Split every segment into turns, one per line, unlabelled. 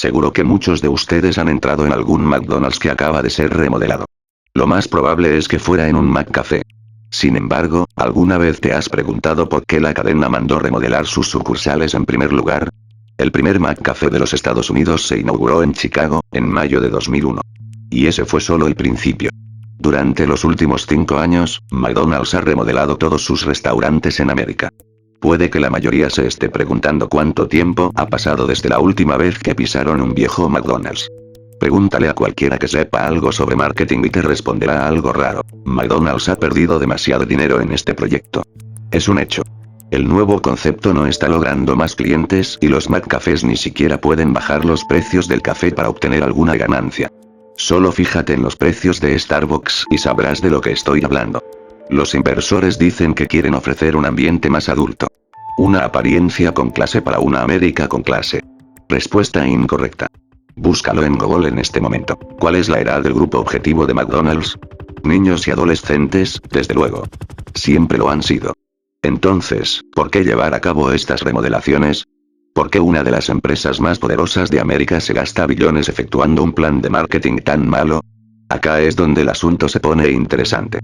Seguro que muchos de ustedes han entrado en algún McDonald's que acaba de ser remodelado. Lo más probable es que fuera en un McCafé. Sin embargo, ¿alguna vez te has preguntado por qué la cadena mandó remodelar sus sucursales en primer lugar? El primer McCafé de los Estados Unidos se inauguró en Chicago, en mayo de 2001. Y ese fue solo el principio. Durante los últimos 5 años, McDonald's ha remodelado todos sus restaurantes en América. Puede que la mayoría se esté preguntando cuánto tiempo ha pasado desde la última vez que pisaron un viejo McDonald's. Pregúntale a cualquiera que sepa algo sobre marketing y te responderá algo raro. McDonald's ha perdido demasiado dinero en este proyecto. Es un hecho. El nuevo concepto no está logrando más clientes y los McCafés ni siquiera pueden bajar los precios del café para obtener alguna ganancia. Solo fíjate en los precios de Starbucks y sabrás de lo que estoy hablando. Los inversores dicen que quieren ofrecer un ambiente más adulto. Una apariencia con clase para una América con clase. Respuesta incorrecta. Búscalo en Google en este momento. ¿Cuál es la edad del grupo objetivo de McDonald's? Niños y adolescentes, desde luego. Siempre lo han sido. Entonces, ¿por qué llevar a cabo estas remodelaciones? ¿Por qué una de las empresas más poderosas de América se gasta billones efectuando un plan de marketing tan malo? Acá es donde el asunto se pone interesante.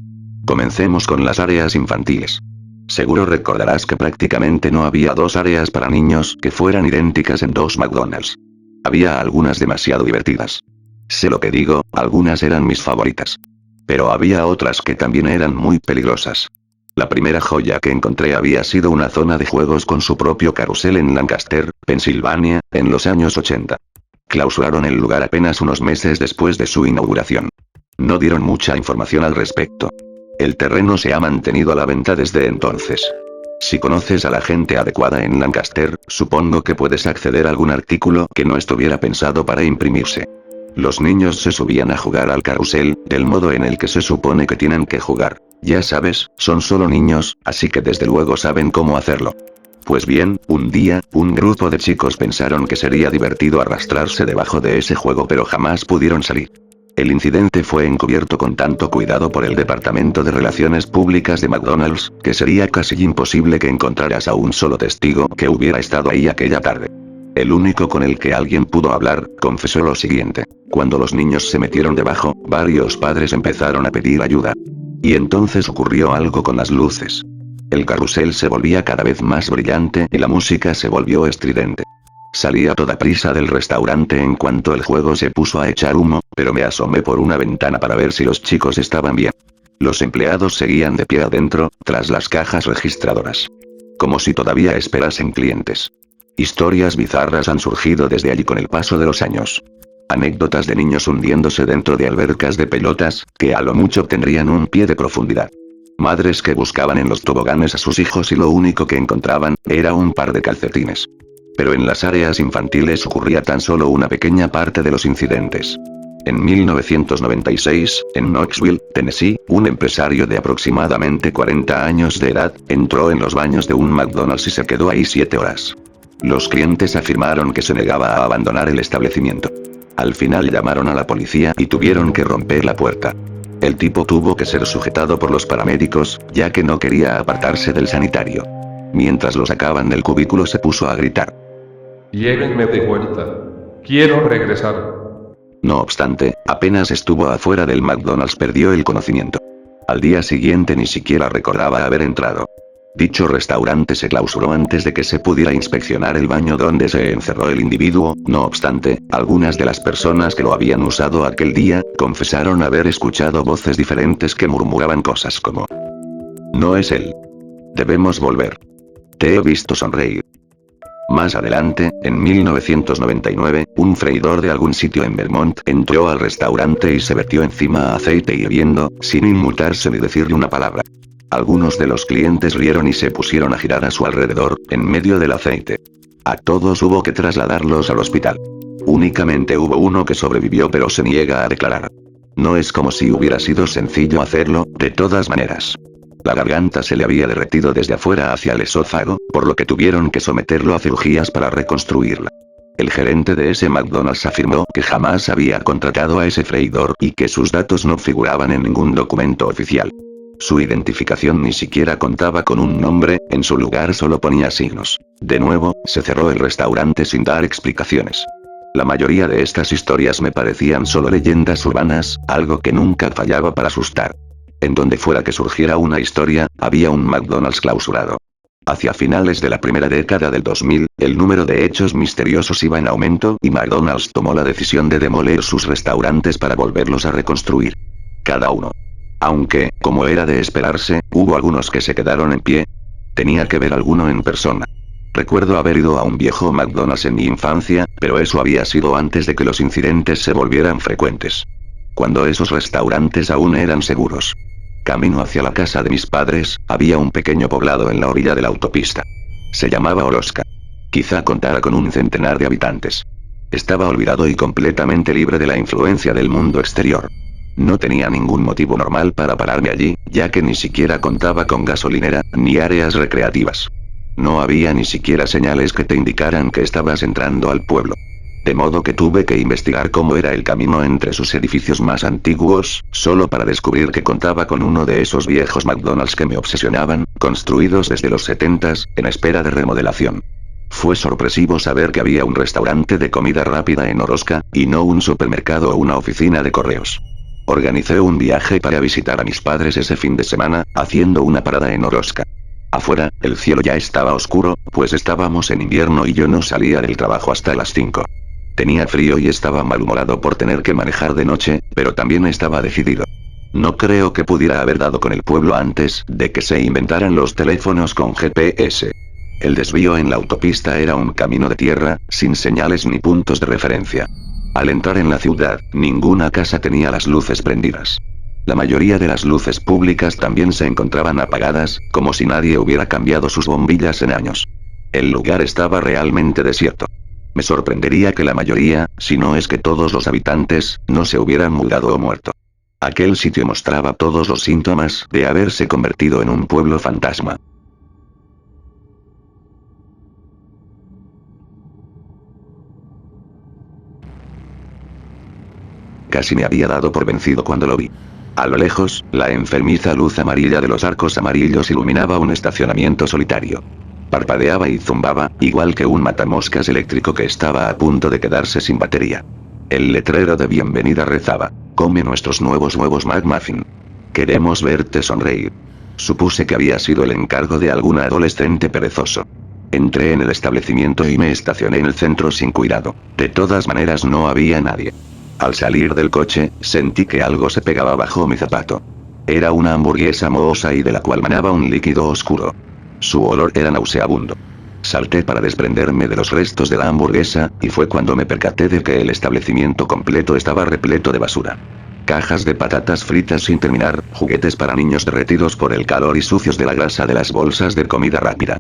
Comencemos con las áreas infantiles. Seguro recordarás que prácticamente no había 2 áreas para niños que fueran idénticas en 2 McDonald's. Había algunas demasiado divertidas. Sé lo que digo, algunas eran mis favoritas. Pero había otras que también eran muy peligrosas. La primera joya que encontré había sido una zona de juegos con su propio carrusel en Lancaster, Pensilvania, en los años 80. Clausuraron el lugar apenas unos meses después de su inauguración. No dieron mucha información al respecto. El terreno se ha mantenido a la venta desde entonces. Si conoces a la gente adecuada en Lancaster, supongo que puedes acceder a algún artículo que no estuviera pensado para imprimirse. Los niños se subían a jugar al carrusel, del modo en el que se supone que tienen que jugar. Ya sabes, son solo niños, así que desde luego saben cómo hacerlo. Pues bien, un día, un grupo de chicos pensaron que sería divertido arrastrarse debajo de ese juego pero jamás pudieron salir. El incidente fue encubierto con tanto cuidado por el Departamento de Relaciones Públicas de McDonald's, que sería casi imposible que encontraras a un solo testigo que hubiera estado ahí aquella tarde. El único con el que alguien pudo hablar, confesó lo siguiente. Cuando los niños se metieron debajo, varios padres empezaron a pedir ayuda. Y entonces ocurrió algo con las luces. El carrusel se volvía cada vez más brillante y la música se volvió estridente. Salí a toda prisa del restaurante en cuanto el juego se puso a echar humo, pero me asomé por una ventana para ver si los chicos estaban bien. Los empleados seguían de pie adentro, tras las cajas registradoras. Como si todavía esperasen clientes. Historias bizarras han surgido desde allí con el paso de los años. Anécdotas de niños hundiéndose dentro de albercas de pelotas, que a lo mucho tendrían un pie de profundidad. Madres que buscaban en los toboganes a sus hijos y lo único que encontraban, era un par de calcetines. Pero en las áreas infantiles ocurría tan solo una pequeña parte de los incidentes. En 1996, en Knoxville, Tennessee, un empresario de aproximadamente 40 años de edad, entró en los baños de un McDonald's y se quedó ahí 7 horas. Los clientes afirmaron que se negaba a abandonar el establecimiento. Al final llamaron a la policía y tuvieron que romper la puerta. El tipo tuvo que ser sujetado por los paramédicos, ya que no quería apartarse del sanitario. Mientras lo sacaban del cubículo se puso a gritar.
Llévenme de vuelta. Quiero regresar.
No obstante, apenas estuvo afuera del McDonald's perdió el conocimiento. Al día siguiente ni siquiera recordaba haber entrado. Dicho restaurante se clausuró antes de que se pudiera inspeccionar el baño donde se encerró el individuo, no obstante, algunas de las personas que lo habían usado aquel día, confesaron haber escuchado voces diferentes que murmuraban cosas como: "No es él. Debemos volver. Te he visto sonreír". Más adelante, en 1999, un freidor de algún sitio en Vermont entró al restaurante y se vertió encima aceite hirviendo, sin inmutarse ni decirle una palabra. Algunos de los clientes rieron y se pusieron a girar a su alrededor, en medio del aceite. A todos hubo que trasladarlos al hospital. Únicamente hubo uno que sobrevivió pero se niega a declarar. No es como si hubiera sido sencillo hacerlo, de todas maneras. La garganta se le había derretido desde afuera hacia el esófago, por lo que tuvieron que someterlo a cirugías para reconstruirla. El gerente de ese McDonald's afirmó que jamás había contratado a ese freidor y que sus datos no figuraban en ningún documento oficial. Su identificación ni siquiera contaba con un nombre, en su lugar solo ponía signos. De nuevo, se cerró el restaurante sin dar explicaciones. La mayoría de estas historias me parecían solo leyendas urbanas, algo que nunca fallaba para asustar. En donde fuera que surgiera una historia, había un McDonald's clausurado. Hacia finales de la primera década del 2000, el número de hechos misteriosos iba en aumento y McDonald's tomó la decisión de demoler sus restaurantes para volverlos a reconstruir. Cada uno. Aunque, como era de esperarse, hubo algunos que se quedaron en pie. Tenía que ver alguno en persona. Recuerdo haber ido a un viejo McDonald's en mi infancia, pero eso había sido antes de que los incidentes se volvieran frecuentes. Cuando esos restaurantes aún eran seguros. Camino hacia la casa de mis padres, había un pequeño poblado en la orilla de la autopista. Se llamaba Oroska. Quizá contara con un centenar de habitantes. Estaba olvidado y completamente libre de la influencia del mundo exterior. No tenía ningún motivo normal para pararme allí, ya que ni siquiera contaba con gasolinera, ni áreas recreativas. No había ni siquiera señales que te indicaran que estabas entrando al pueblo. De modo que tuve que investigar cómo era el camino entre sus edificios más antiguos, solo para descubrir que contaba con uno de esos viejos McDonald's que me obsesionaban, construidos desde los 70s, en espera de remodelación. Fue sorpresivo saber que había un restaurante de comida rápida en Oroska, y no un supermercado o una oficina de correos. Organicé un viaje para visitar a mis padres ese fin de semana, haciendo una parada en Oroska. Afuera, el cielo ya estaba oscuro, pues estábamos en invierno y yo no salía del trabajo hasta las 5. Tenía frío y estaba malhumorado por tener que manejar de noche, pero también estaba decidido. No creo que pudiera haber dado con el pueblo antes de que se inventaran los teléfonos con GPS. El desvío en la autopista era un camino de tierra, sin señales ni puntos de referencia. Al entrar en la ciudad, ninguna casa tenía las luces prendidas. La mayoría de las luces públicas también se encontraban apagadas, como si nadie hubiera cambiado sus bombillas en años. El lugar estaba realmente desierto. Me sorprendería que la mayoría, si no es que todos los habitantes, no se hubieran mudado o muerto. Aquel sitio mostraba todos los síntomas de haberse convertido en un pueblo fantasma. Casi me había dado por vencido cuando lo vi. A lo lejos, la enfermiza luz amarilla de los arcos amarillos iluminaba un estacionamiento solitario. Parpadeaba y zumbaba, igual que un matamoscas eléctrico que estaba a punto de quedarse sin batería. El letrero de bienvenida rezaba: come nuestros nuevos huevos McMuffin. Queremos verte sonreír. Supuse que había sido el encargo de algún adolescente perezoso. Entré en el establecimiento y me estacioné en el centro sin cuidado. De todas maneras no había nadie. Al salir del coche, sentí que algo se pegaba bajo mi zapato. Era una hamburguesa mohosa y de la cual manaba un líquido oscuro. Su olor era nauseabundo. Salté para desprenderme de los restos de la hamburguesa, y fue cuando me percaté de que el establecimiento completo estaba repleto de basura. Cajas de patatas fritas sin terminar, juguetes para niños derretidos por el calor y sucios de la grasa de las bolsas de comida rápida.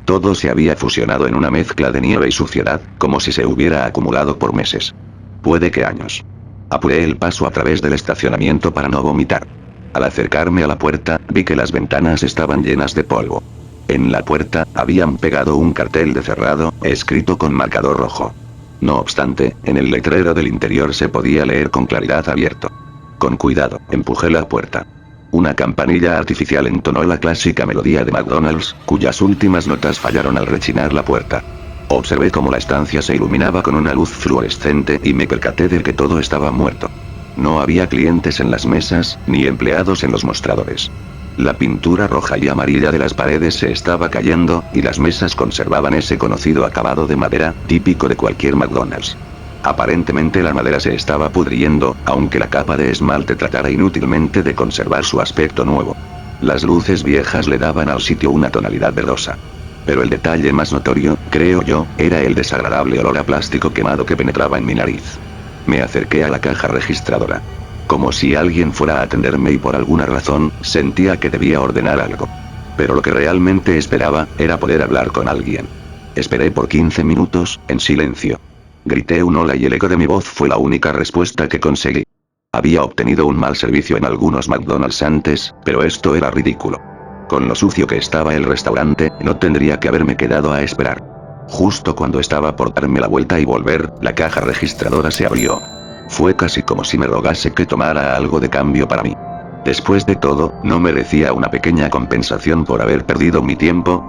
Todo se había fusionado en una mezcla de nieve y suciedad, como si se hubiera acumulado por meses. Puede que años. Apuré el paso a través del estacionamiento para no vomitar. Al acercarme a la puerta, vi que las ventanas estaban llenas de polvo. En la puerta, habían pegado un cartel de cerrado, escrito con marcador rojo. No obstante, en el letrero del interior se podía leer con claridad: abierto. Con cuidado, empujé la puerta. Una campanilla artificial entonó la clásica melodía de McDonald's, cuyas últimas notas fallaron al rechinar la puerta. Observé cómo la estancia se iluminaba con una luz fluorescente y me percaté de que todo estaba muerto. No había clientes en las mesas, ni empleados en los mostradores. La pintura roja y amarilla de las paredes se estaba cayendo, y las mesas conservaban ese conocido acabado de madera, típico de cualquier McDonald's. Aparentemente la madera se estaba pudriendo, aunque la capa de esmalte tratara inútilmente de conservar su aspecto nuevo. Las luces viejas le daban al sitio una tonalidad verdosa. Pero el detalle más notorio, creo yo, era el desagradable olor a plástico quemado que penetraba en mi nariz. Me acerqué a la caja registradora. Como si alguien fuera a atenderme y por alguna razón, sentía que debía ordenar algo. Pero lo que realmente esperaba, era poder hablar con alguien. Esperé por 15 minutos, en silencio. Grité un hola y el eco de mi voz fue la única respuesta que conseguí. Había obtenido un mal servicio en algunos McDonald's antes, pero esto era ridículo. Con lo sucio que estaba el restaurante, no tendría que haberme quedado a esperar. Justo cuando estaba por darme la vuelta y volver, la caja registradora se abrió. Fue casi como si me rogase que tomara algo de cambio para mí. Después de todo, ¿no merecía una pequeña compensación por haber perdido mi tiempo?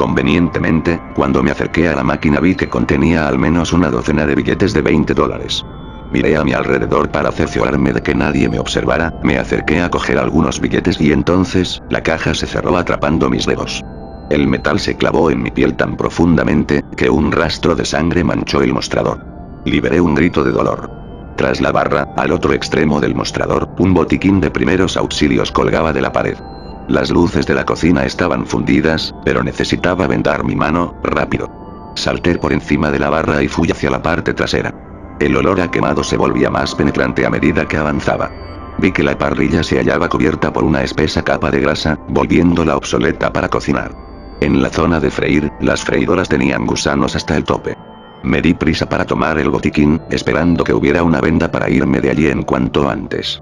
Convenientemente, cuando me acerqué a la máquina vi que contenía al menos una docena de billetes de $20. Miré a mi alrededor para cerciorarme de que nadie me observara, me acerqué a coger algunos billetes y entonces, la caja se cerró atrapando mis dedos. El metal se clavó en mi piel tan profundamente, que un rastro de sangre manchó el mostrador. Liberé un grito de dolor. Tras la barra, al otro extremo del mostrador, un botiquín de primeros auxilios colgaba de la pared. Las luces de la cocina estaban fundidas, pero necesitaba vendar mi mano, rápido. Salté por encima de la barra y fui hacia la parte trasera. El olor a quemado se volvía más penetrante a medida que avanzaba. Vi que la parrilla se hallaba cubierta por una espesa capa de grasa, volviéndola obsoleta para cocinar. En la zona de freír, las freidoras tenían gusanos hasta el tope. Me di prisa para tomar el botiquín, esperando que hubiera una venda para irme de allí en cuanto antes.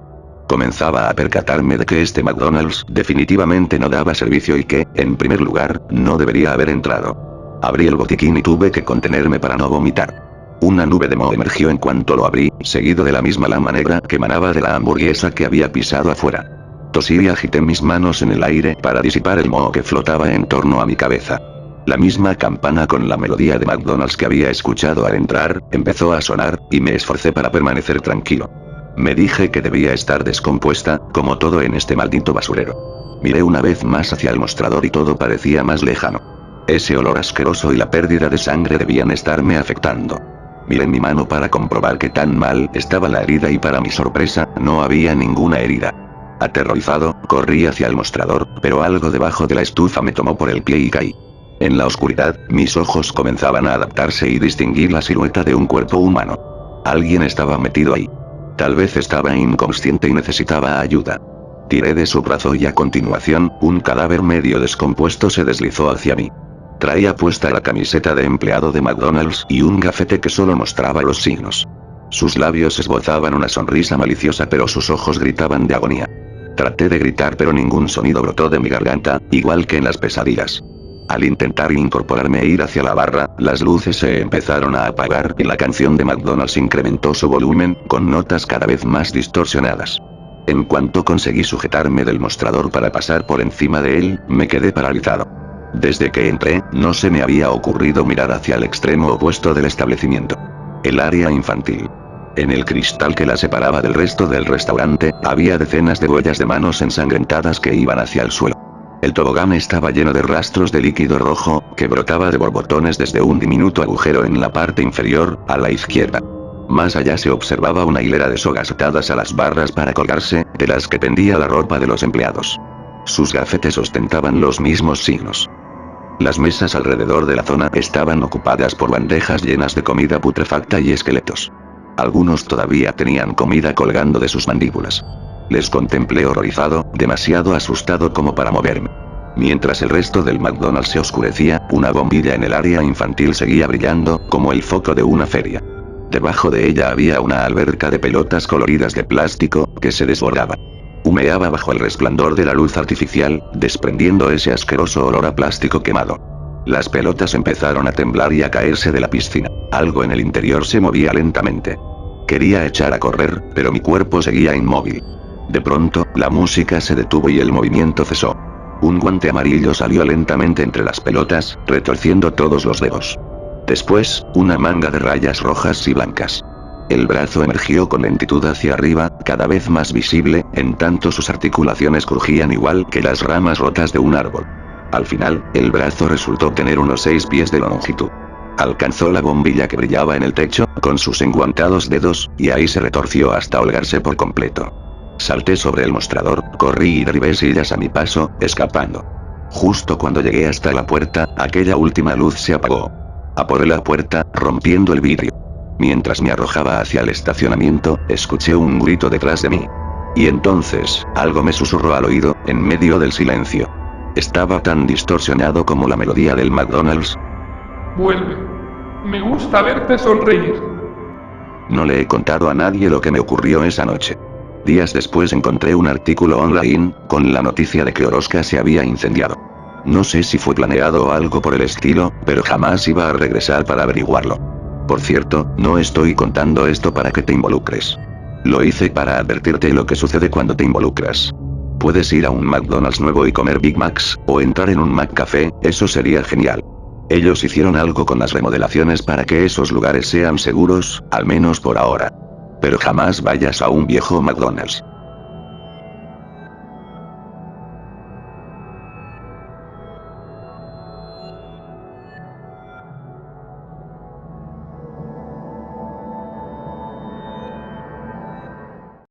Comenzaba a percatarme de que este McDonald's definitivamente no daba servicio y que, en primer lugar, no debería haber entrado. Abrí el botiquín y tuve que contenerme para no vomitar. Una nube de moho emergió en cuanto lo abrí, seguido de la misma lama negra que emanaba de la hamburguesa que había pisado afuera. Tosí y agité mis manos en el aire para disipar el moho que flotaba en torno a mi cabeza. La misma campana con la melodía de McDonald's que había escuchado al entrar, empezó a sonar, y me esforcé para permanecer tranquilo. Me dije que debía estar descompuesta, como todo en este maldito basurero. Miré una vez más hacia el mostrador y todo parecía más lejano. Ese olor asqueroso y la pérdida de sangre debían estarme afectando. Miré mi mano para comprobar qué tan mal estaba la herida y para mi sorpresa, no había ninguna herida. Aterrorizado, corrí hacia el mostrador, pero algo debajo de la estufa me tomó por el pie y caí. En la oscuridad, mis ojos comenzaban a adaptarse y distinguí la silueta de un cuerpo humano. Alguien estaba metido ahí. Tal vez estaba inconsciente y necesitaba ayuda. Tiré de su brazo y a continuación, un cadáver medio descompuesto se deslizó hacia mí. Traía puesta la camiseta de empleado de McDonald's y un gafete que solo mostraba los signos. Sus labios esbozaban una sonrisa maliciosa pero sus ojos gritaban de agonía. Traté de gritar pero ningún sonido brotó de mi garganta, igual que en las pesadillas. Al intentar incorporarme e ir hacia la barra, las luces se empezaron a apagar y la canción de McDonald's incrementó su volumen, con notas cada vez más distorsionadas. En cuanto conseguí sujetarme del mostrador para pasar por encima de él, me quedé paralizado. Desde que entré, no se me había ocurrido mirar hacia el extremo opuesto del establecimiento. El área infantil. En el cristal que la separaba del resto del restaurante, había decenas de huellas de manos ensangrentadas que iban hacia el suelo. El tobogán estaba lleno de rastros de líquido rojo, que brotaba de borbotones desde un diminuto agujero en la parte inferior, a la izquierda. Más allá se observaba una hilera de sogas atadas a las barras para colgarse, de las que pendía la ropa de los empleados. Sus gafetes ostentaban los mismos signos. Las mesas alrededor de la zona estaban ocupadas por bandejas llenas de comida putrefacta y esqueletos. Algunos todavía tenían comida colgando de sus mandíbulas. Les contemplé horrorizado, demasiado asustado como para moverme. Mientras el resto del McDonald's se oscurecía, una bombilla en el área infantil seguía brillando, como el foco de una feria. Debajo de ella había una alberca de pelotas coloridas de plástico, que se desbordaba. Humeaba bajo el resplandor de la luz artificial, desprendiendo ese asqueroso olor a plástico quemado. Las pelotas empezaron a temblar y a caerse de la piscina. Algo en el interior se movía lentamente. Quería echar a correr, pero mi cuerpo seguía inmóvil. De pronto, la música se detuvo y el movimiento cesó. Un guante amarillo salió lentamente entre las pelotas, retorciendo todos los dedos. Después, una manga de rayas rojas y blancas. El brazo emergió con lentitud hacia arriba, cada vez más visible, en tanto sus articulaciones crujían igual que las ramas rotas de un árbol. Al final, el brazo resultó tener unos 6 pies de longitud. Alcanzó la bombilla que brillaba en el techo, con sus enguantados dedos, y ahí se retorció hasta holgarse por completo. Salté sobre el mostrador, corrí y derribé sillas a mi paso, escapando. Justo cuando llegué hasta la puerta, aquella última luz se apagó. Aporé la puerta, rompiendo el vidrio. Mientras me arrojaba hacia el estacionamiento, escuché un grito detrás de mí. Y entonces, algo me susurró al oído, en medio del silencio. Estaba tan distorsionado como la melodía del McDonald's.
Vuelve. Me gusta verte sonreír.
No le he contado a nadie lo que me ocurrió esa noche. Días después encontré un artículo online, con la noticia de que Oroska se había incendiado. No sé si fue planeado o algo por el estilo, pero jamás iba a regresar para averiguarlo. Por cierto, no estoy contando esto para que te involucres. Lo hice para advertirte lo que sucede cuando te involucras. Puedes ir a un McDonald's nuevo y comer Big Macs, o entrar en un McCafé, eso sería genial. Ellos hicieron algo con las remodelaciones para que esos lugares sean seguros, al menos por ahora. Pero jamás vayas a un viejo McDonald's.